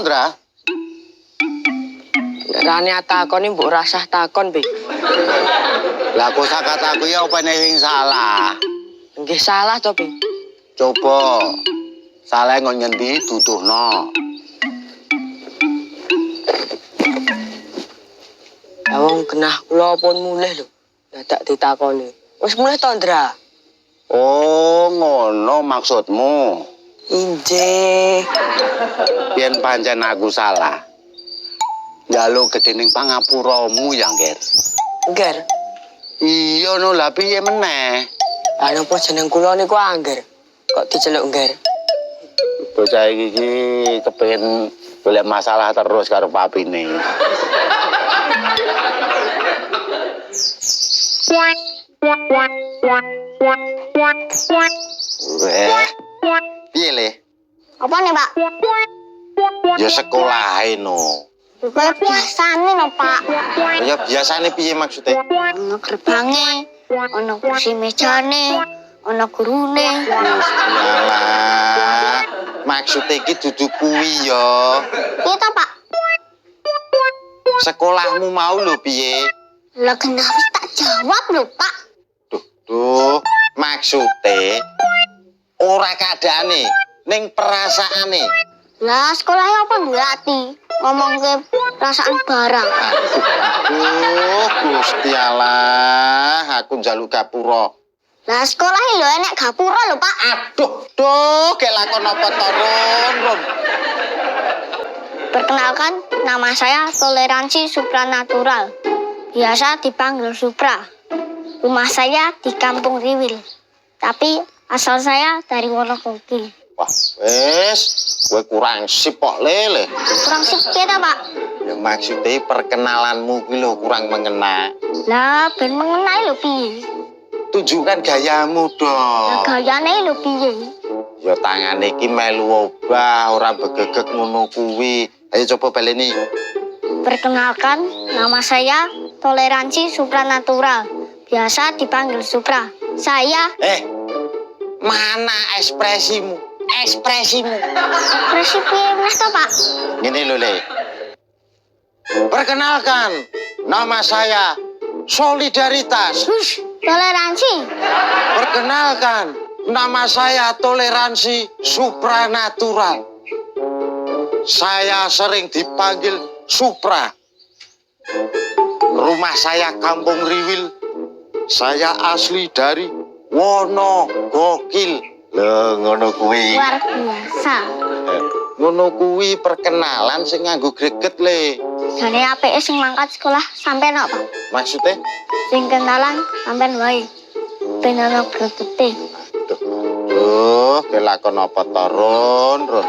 Ndra? Rane takon mbok rasah takon, Bi. Lah kosakataku ya opene sing salah. Nggih salah to, Bi. Coba salah ngon ngendi duduhno. Wong genah kula pun mulih lho. Dadak ditakoni. Wis mulih to, Ndra? Oh, ngono maksudmu. Injih. Yen pancen aku salah. Njaluk gedening pangapuramu ya, Nger. Ngger. Iya no, lah piye meneh? Lah napa jeneng kula niku Angger? Kok diceluk Ngger? Bocah iki kepengin golek masalah terus karo papine. Piye le? Apa nih, Pak? Ya sekolahe no. Kayak biasane no, Pak. Ya biasane piye maksudnya? Ono gerbange, ono kursi mejane, ono gurune. Yalah. Maksudnya iki dudu kuwi ya. Piye to, Pak? Sekolahmu mau lho piye? Lah genah wis tak jawab lho, Pak. Duh, maksudnya ora keadaane, ning perasaane. Lah sekolahnya apa ngerti? Ngomong ke perasaan barang. Aduh, Gusti Allah, aku njaluk gapura. Lah sekolahnya lho enek gapura lho, Pak. Aduh, kayak lakon apa turun, Rum. Perkenalkan, nama saya Toleransi Supranatural. Biasa dipanggil Supra. Rumah saya di Kampung Riwil. Tapi asal saya dari Wonogiri. Wah, wes, gue kurang sip kok lele. Kurang sip kita, Pak. Yang maksudnya perkenalanmu gue lo kurang mengena. Lah, ben mengenai lho piye. Tunjukkan gayamu Lah dong. gayane lho piye. Ya tangan iki melu obah, ora begegek ngono kuwi. Ayo coba baleni. Perkenalkan, nama saya Toleransi Supranatural. Biasa dipanggil Supra. Saya Mana ekspresimu? Ekspresimu. ekspresi piye meneh to, Pak? Gini lho, Le. Perkenalkan, nama saya Solidaritas. Hush, toleransi. Perkenalkan, nama saya Toleransi Supranatural. Saya sering dipanggil Supra. Rumah saya Kampung Riwil. Saya asli dari Wonogokil. Lho, ngono kuwi. Luar biasa. Ngono kuwi perkenalan sing nganggo greget, Le. Jane apike sing mangkat sekolah sampean kok, Pak. Maksudnya? Sing kenalan sampean wae. Ben ana gregete. Duh, kelakon apa turun, Ron?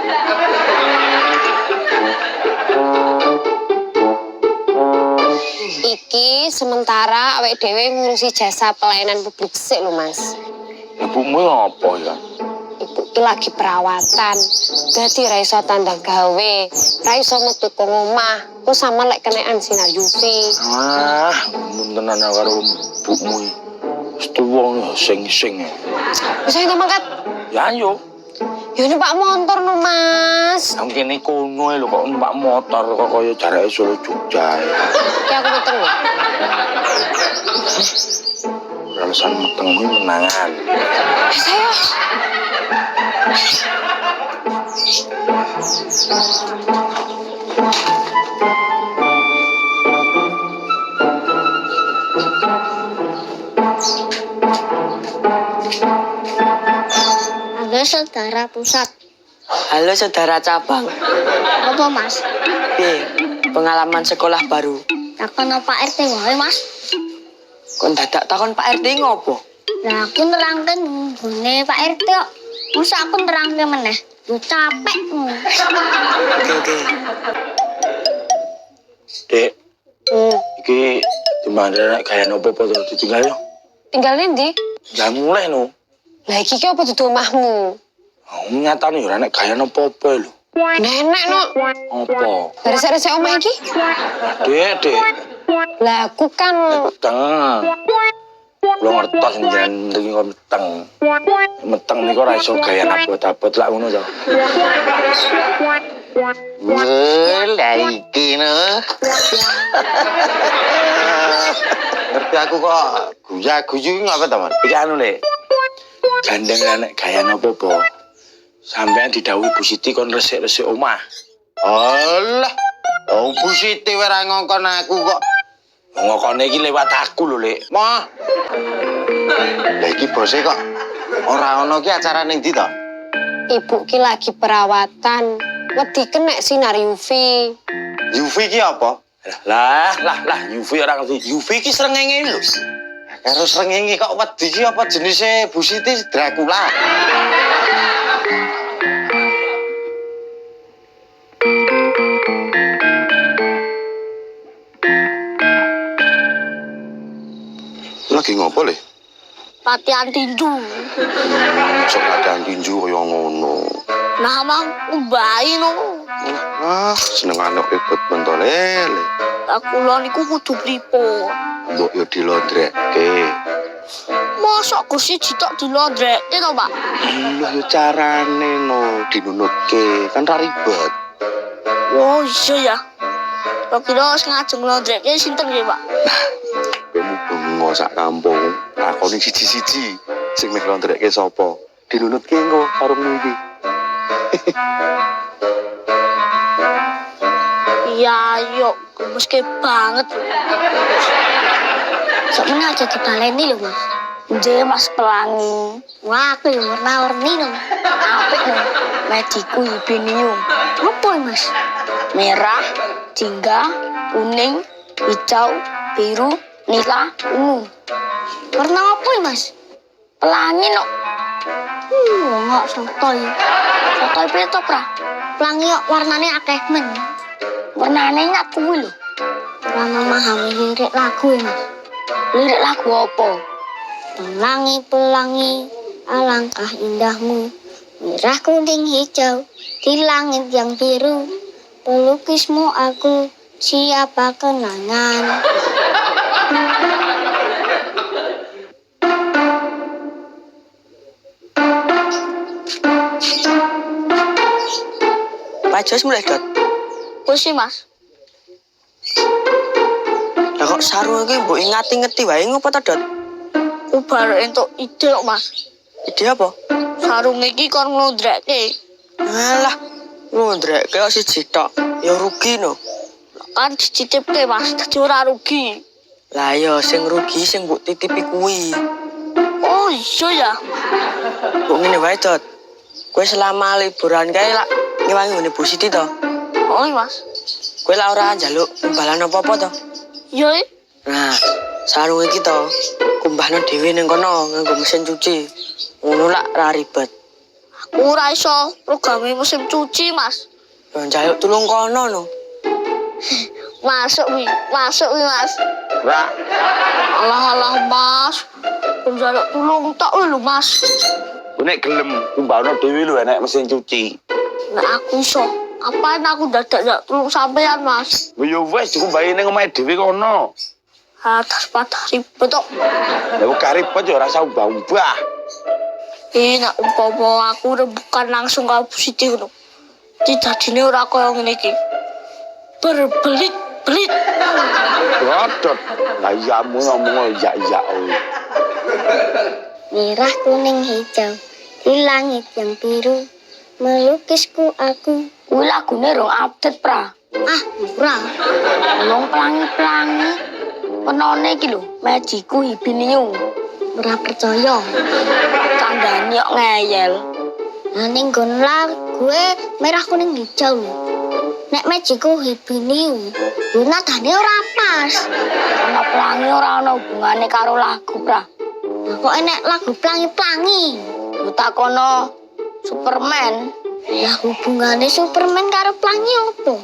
Iki sementara awake dhewe ngurusi jasa pelayanan publik sik lho, Mas. Ibumu apa ya? Ibu ki lagi perawatan. Dadi ra iso tandang gawe, ra iso metu ke omah. Ku sama lek kenekan sinar UV. Ah, tenan karo ibumu. Mesti wong sing-sing. Wis ayo mangkat. Ya ayo. Yo numpak motor no, Mas. Nang kene kono lho kok numpak motor kok kaya jarake Solo Jogja. Ki aku meteng lho. Alasan meteng kuwi menangan. Wis ayo. Halo saudara pusat. Halo saudara cabang. Apa, Mas? Piye? Pengalaman sekolah baru. Takon Pak RT wae, Mas. Kon dadak takon Pak RT ngopo? Lah aku nerangke nggone Pak RT kok. Masa aku nerangke meneh? Yo capek. Oke. Dek, iki dimana nek gaya nopo foto ditinggal yo? Tinggal ndi? Ya mulai no. Lah iki ki apa dudu omahmu? Nyatane yo nek gaya nopo lho. Nenek no. Apa? Resek-resek omah iki? Dek. Lah aku kan Meteng. Lo ngertos njenengan mriki kok meteng. Meteng niku ora iso gaya abot-abot lak ngono to. Lah iki no. Ngerti aku kok guya-guyu ngapa to, Man? Iki anu le. Gandeng nek gaya nopo-opo. Sampean didhawuhi Bu Siti kon resik-resik omah. Alah. Oh, Bu Siti ora ngongkon aku kok. Ngokone iki lewat aku lho, Lek. Mah. Lah iki bose kok ora ono ki acara ning ndi to? Ibu ki lagi perawatan. Wedi kena sinar UV. UV ki apa? Lah, UV ora ngerti. UV ki srengenge lho. Karo srengenge kok wedi ki apa jenise Bu Siti Dracula? Lagi ngopo le? Latihan tinju. Sok latihan tinju kaya ngono. Nah, Mang, bayi no. Ah, seneng anak ikut mentolele. Aku lo niku kudu pripun. Mbok yo dilondrekke. Masa kursi jitok dilondrekke to, Pak? Lho yo carane no dinunutke, kan ra ribet. Oh, iya ya. Kira-kira wis ngajeng nglondrekke sinten nggih, Pak? Kowe bengo sak kampung, takoni siji-siji sing meh londrekke sapa. Dinunutke engko karo ngendi. Iya, yuk. Gemeske banget. Sebenarnya aja dibaleni lho, Mas. Nggih, Mas Pelangi. Wah, aku yang warna-warni no. Apik no. Mediku Hibinium. Apa Mas? Merah, jingga, kuning, hijau, biru, nila, ungu. Warna apa Mas? Pelangi no. Nggak sotoy. Sotoy peto pra. Pelangi kok warnane akeh men. Warnane nyak kuwi lho. Ora memahami lirik lagu Mas. Lirik lagu apa? Pelangi, pelangi, alangkah indahmu. Merah, kuning, hijau, di langit yang biru. Pelukismu aku, siapa kenangan. Pak Jos mulai Dot. Pusi Mas. Lah kok sarung iki mbok ingati-ngeti wae ngopo to Dot? Ku baru entuk ide kok Mas. Ide apa? Sarung iki kon nglondrekke. Alah, ngondrekke kok siji tok. Ya rugi no. Kan dicicipke Mas, dadi ora rugi. Lah ya sing rugi sing mbok titipi kuwi. Oh iya ya. Kok ngene wae Dot. Kowe selama liburan kae lak ngewangi ngene Bu Siti to. Oh Mas. Kowe lak ora njaluk imbalan apa-apa to. Yo. Nah, sarung iki to kumbahno dhewe ning kono nganggo mesin cuci. Ngono lak ra ribet. Aku ora iso programe mesin cuci Mas. Ya njaluk tulung kono no. Masuk wi Mas. Ora. Alah Mas. Penjaluk tulung tok lho Mas. Nek gelem kumbahno dhewe lho enek mesin cuci. Nek aku iso, apaan aku dadak tulung sampean Mas. Lho ya wis dikumbahi ning omahe dhewe kono. Atas patah ribet tok. Lah kok karipet ya ora usah ubah-ubah. Nek umpama aku rembukan langsung karo Bu Siti ngono. Iki dadine ora kaya ngene iki. Berbelit-belit. Rodot. Lah iya ngomong iya. Merah, kuning, hijau, di langit yang biru. Melukisku aku. Kuwi lagune rong update, Pra. Ah, ora. Wong pelangi-pelangi. Penone iki lho, Magiku Hibinium. Ora percaya. Kandhane kok ngeyel. Lah ning nggon gue merah kuning hijau lho. Nek Magiku Hibinium, yo nadane ora pas. Ana pelangi ora ana hubungane karo lagu, Pra. Lah kok enek lagu pelangi-pelangi? Yo takono Superman. Lah hubungane Superman karo pelangi opo?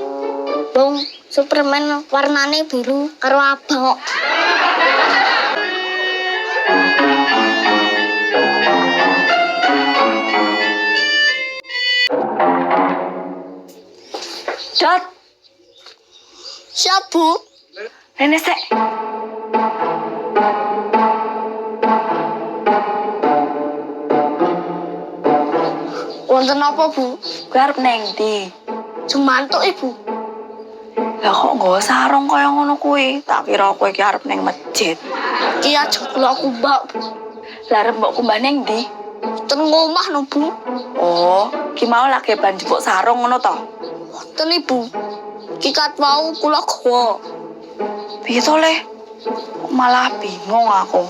Wong Superman warnane biru karo abang kok. Dot, Siap, Bu? rene sek. Wonten apa, Bu? Kowe arep nang ndi? Semantuk ibu. Lah kok nggawa sarung kaya ngono kuwi? Tak kira kowe iki arep ning masjid. Iki ajeng kula kumbak bu. Lah arep mbok kumbah ning ndi? Ten ngomah no bu. Oh, ki mau lagi ban jupuk sarung ngono to? Ten ibu. Kikat mau kula gawa. Piye to, Le? Kok malah bingung aku.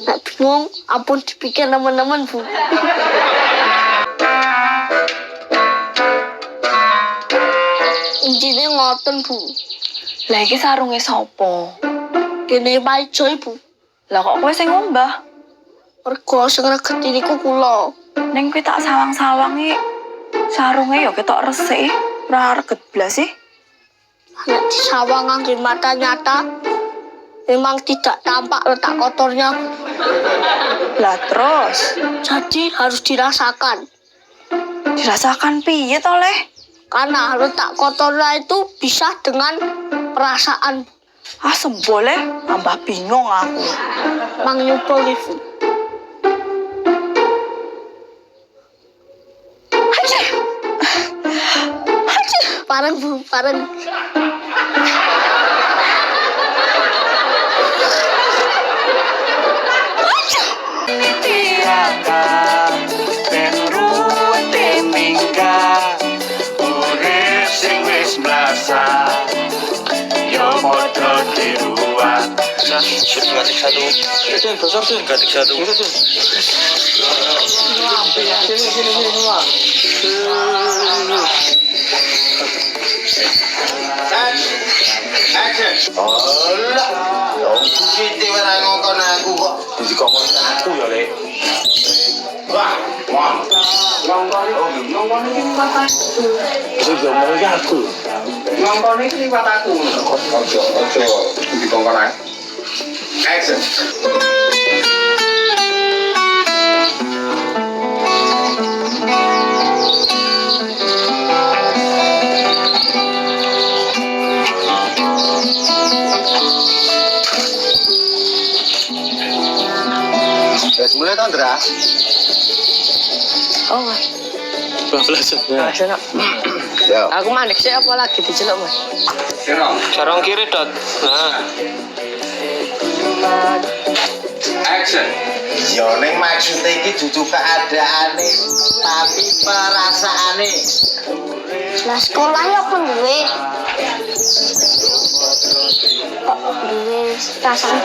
Nek bingung, ampun dipikir teman-teman bu. Intinya ngoten bu. Lah iki sarunge sapa? Kene Maijo ibu. Lah kok kowe sing ngombah? Mergo sing regeti niku kula. Ning kuwi tak sawang-sawangi sarunge ya ketok resik, ora reget blas sih. Nek disawang ngangge mata nyata, memang tidak tampak letak kotornya. Lah terus Jadi harus dirasakan. dirasakan piye to, Le? Karena letak kotornya itu bisa dengan perasaan. Ah sembole, tambah bingung aku. Mang nyoba ibu. Pareng bu, pareng. Ben ruwete minggat urip sing wis mlasa yo padha diruat gatik satu besar tuh gatik satu Olah, dong siti ora ngongkon aku kok. dikongkon aku ya Le Wah, wah. ngongkon iki aku Ngongkon iki liwat aku. Ojo dikongkon ae. Action. Wes mulai to, Ndra? Oh, Mas. bablas Mas, Seno. Yo. Aku mandek sih apa lagi diceluk, Mas? Sino. sarong kiri dot nah Action. Yo ning maksude iki dudu keadaane, tapi perasaane. Lah sekolah ya pun duwe. Kok duwe perasaan.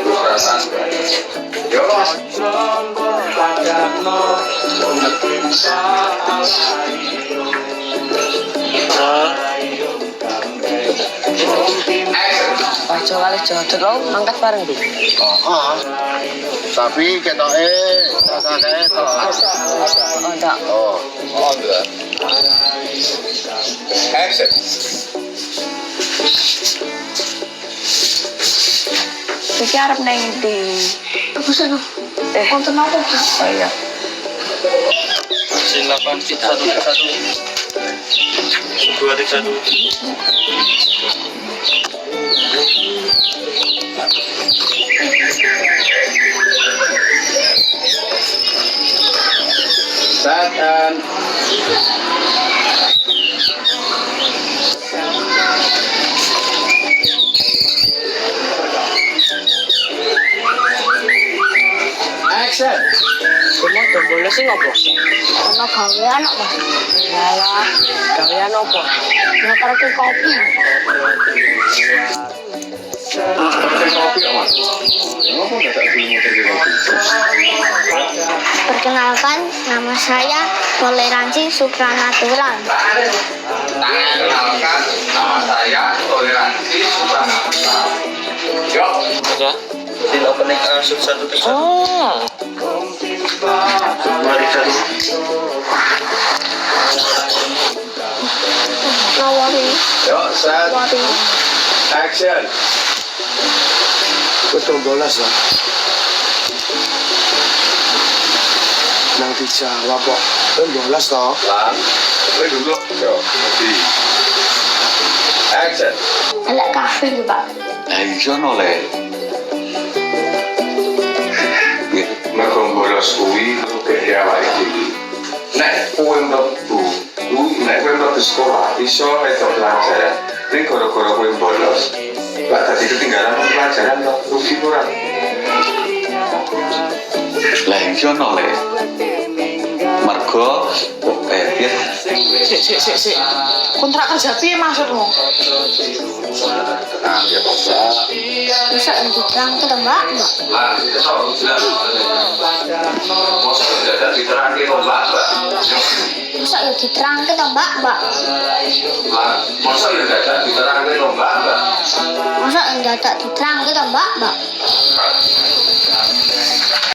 Perasaan. Yo. Pas kali jodoh lo mangkat bareng, Bu. Heeh. Tapi ketoke rasane to. Oh, enggak. Oh, enggak. Action. Iki arep ning ndi? Aku seneng. Konten apa, Bu? Oh iya. silakan satu dua tiga satu Set and action. Cuma tombol sih ngopo? Ono gawean kok, Mas. Yalah, gawean opo? Ngeterke kopi. Perkenalkan, nama saya Toleransi Supranatural. Perkenalkan, nama saya Toleransi Supranatural. Yo. ya di opening satu tiga Oh, dua tiga Nawari, Yo, set. wari. Action. betul bolas lah nang dijawab kok bolas toh Lang. Kowe dulu. Yo. Mati. Action. Elek kafe lho, Pak. Iya noleh. Mergo bolos kuwi lu gede awake dhewe. Nek kowe mlebu Lu nek kowe mlebu sekolah iso entuk pelajaran. Ning gara-gara kowe bolos. Lah dadi ketinggalan pelajaran to rugi ora? Lah iki ono le. Mergo piye? Sik. Kontrak kerja piye maksudmu? Masa diterang ke mbak? Masa ya diterang ke mbak? Masa ya dadak diterang ke mbak?